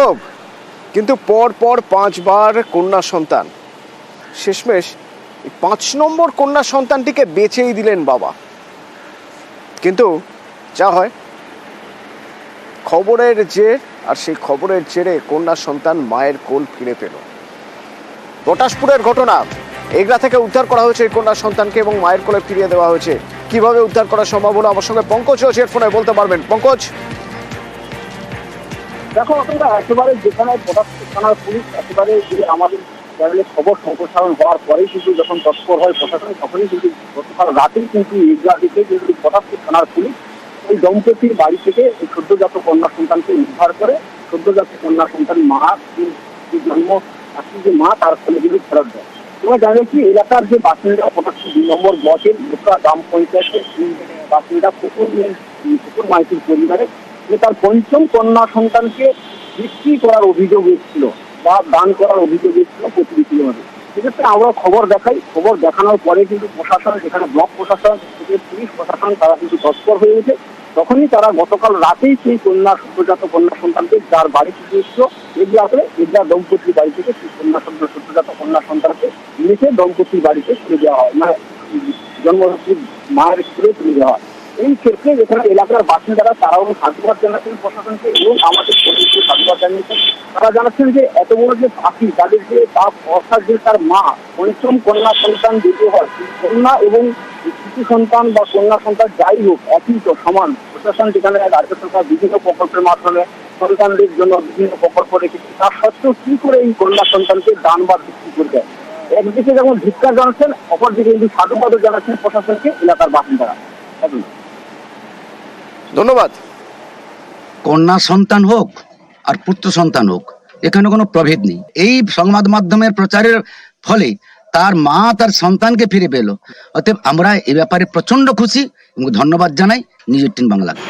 প্রসব, কিন্তু পর পর 5বার কন্যা সন্তান। শেষমেশ 5 নম্বর কন্যা সন্তানটিকে বেচেই দিলেন বাবা। কিন্তু যা হয়, খবরের জের, আর সেই খবরের জেরে কন্যা সন্তান মায়ের কোল ফিরে পেল। পটাশপুরের ঘটনা, এগরা থেকে উদ্ধার করা হয়েছে এই কন্যা সন্তানকে এবং মায়ের কোলে ফিরিয়ে দেওয়া হয়েছে। কিভাবে উদ্ধার করা সম্ভব হলো, আমার সঙ্গে পঙ্কজ রয়েছে ফোনে, বলতে পারবেন পঙ্কজ? দেখো, আপনারা একেবারে যেখানে পটাশপুর থানার পুলিশ একেবারে আমাদের চ্যানেলে খবর সম্প্রসারণ হওয়ার পরেই কিন্তু যখন তৎপর হয় প্রশাসন, তখনই কিন্তু গতকাল রাতেই কিন্তু এগরা থেকে কিন্তু পটাশপুর থানার পুলিশ ওই দম্পতির বাড়ি থেকে সদ্যজাত কন্যা সন্তানকে উদ্ধার করে সদ্যজাত কন্যা সন্তান মা জন্ম যে মা তার ফলে কিন্তু ফেরত দেয়। তোমরা জানো কি, এলাকার যে বাসিন্দা পটাশপুর 2 নম্বর ব্লকের লোকা গ্রাম পঞ্চায়েতের বাসিন্দা কুকুর মাইতির পরিবারে তার 5ম কন্যা সন্তানকে বিক্রি করার অভিযোগ এসেছিল বা দান করার অভিযোগ এসেছিল প্রতিবেশীর মধ্যে। সেক্ষেত্রে আমরা খবর দেখাই, খবর দেখানোর পরে কিন্তু প্রশাসন, যেখানে ব্লক প্রশাসন থেকে পুলিশ প্রশাসন, তারা কিন্তু তৎপর হয়ে ওঠে। তখনই তারা গতকাল রাতেই সেই সদ্যজাত কন্যা সন্তানকে, যার বাড়ি থেকে এসেছিল এগরা দম্পতির বাড়ি থেকে সেই সদ্যজাত কন্যা সন্তানকে নিচে দম্পতির বাড়িতে তুলে দেওয়া হয়, মানে জন্মদাত্রীর মায়ের স্কুলে তুলে দেওয়া হয়। এই ক্ষেত্রে যেখানে এলাকার বাসিন্দারা তারাও সাধুবাদ জানাচ্ছেন প্রশাসনকে এবং আমাদের পুলিশকে সাধুবাদ জানিয়েছেন। তারা জানাচ্ছেন যে এত বড় যে পাখি, তাদের যে অর্থাৎ যে তার মা 5ম কন্যা সন্তান দিতে হয়, কন্যা এবং শিশু সন্তান বা কন্যা সন্তান যাই হোক একই তো সমান। প্রশাসন যেখানে রাজ্য সরকার বিভিন্ন প্রকল্পের মাধ্যমে সন্তানদের জন্য বিভিন্ন প্রকল্প রেখেছে, তার সত্ত্বেও কি করে এই কন্যা সন্তানকে দান বা বিক্রি করে দেয়? একদিকে যেমন ধিক্কার জানাচ্ছেন, অপরদিকে কিন্তু সাধুবাদও জানাচ্ছেন প্রশাসনকে এলাকার বাসিন্দারা। ধন্যবাদ। কন্যা সন্তান হোক আর পুত্র সন্তান হোক, এখানে কোনো প্রভেদ নেই। এই সংবাদ মাধ্যমের প্রচারের ফলে তার মা তার সন্তানকে ফিরে পেল। অতএব আমরা এই ব্যাপারে প্রচন্ড খুশি এবং ধন্যবাদ জানাই নিউজ 18 বাংলাকে।